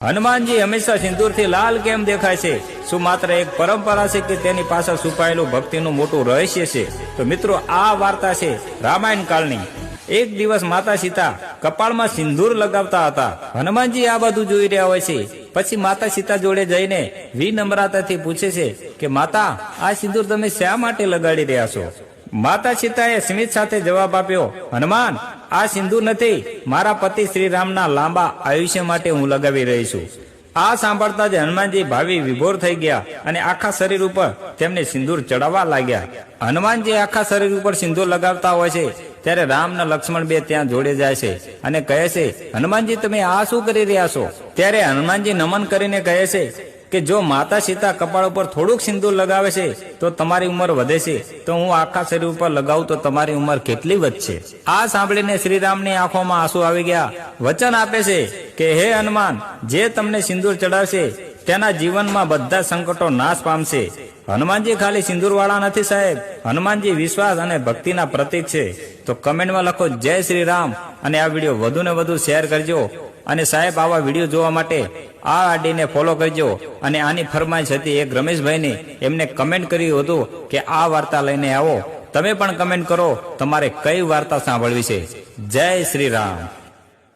હનુમાનજી હંમેશા સિંદૂરથી લાલ કેમ દેખાય છે? શું માત્ર એક પરંપરા છે કે તેની પાછળ છુપાયેલું ભક્તિનું મોટું રહસ્ય છે? તો મિત્રો, આ વાર્તા છે રામાયણ કાળની. એક દિવસ માતા સીતા કપાળમાં સિંદૂર લગાવતા હતા. હનુમાનજી આ બધું જોઈ રહ્યા હોય છે. પછી માતા સીતા જોડે જઈને વિનમ્રતાથી પૂછે છે કે માતા, આ સિંદૂર તમે શા માટે લગાડી રહ્યા છો? માતા સીતાએ સ્મિત સાથે જવાબ આપ્યો, હનુમાન, આ સિંદૂર નથી, મારા પતિ શ્રી રામના લાંબા આયુષ્ય માટે હું લગાવી રહી છું. આ સાંભળતા જ હનુમાનજી ભાવી વિભોર થઈ ગયા અને આખા શરીર ઉપર તેમને સિંદૂર ચડાવવા લાગ્યા. હનુમાનજી આખા શરીર ઉપર સિંદૂર લગાવતા હોય છે ત્યારે રામ અને લક્ષ્મણ બે ત્યાં જોડે જાય છે અને કહે છે, હનુમાનજી, તમે આ શું કરી રહ્યા છો? ત્યારે હનુમાનજી નમન કરીને કહે છે કે જો માતા સીતા કપાળ ઉપર થોડુંક સિંદૂર લગાવે છે તો તમારી ઉંમર વધે છે, તો હું આખા શરીર ઉપર લગાવું તો તમારી ઉંમર કેટલી વધશે? આ સાંભળીને શ્રીરામની આંખોમાં આંસુ આવી ગયા. વચન આપે છે કે હે હનુમાન, જે તમને સિંદૂર ચડાવશે તેના જીવનમાં બધા સંકટો નાશ પામશે. હનુમાનજી ખાલી સિંદૂરવાળા નથી સાહેબ, હનુમાનજી વિશ્વાસ અને ભક્તિના પ્રતીક છે. તો કમેન્ટમાં લખો જય શ્રી રામ અને આ વિડીયો વધુ ને વધુ શેર કરજો. અને સાહેબ, આવા વિડીયો જોવા માટે આ આઈડીને ફોલો કરજો. અને આની ફરમાઈશ હતી એક રમેશભાઈની, એમને કમેન્ટ કર્યું હતું કે આ વાર્તા લઈને આવો. તમે પણ કમેન્ટ કરો તમારે કઈ વાર્તા સાંભળવી છે. જય શ્રી રામ.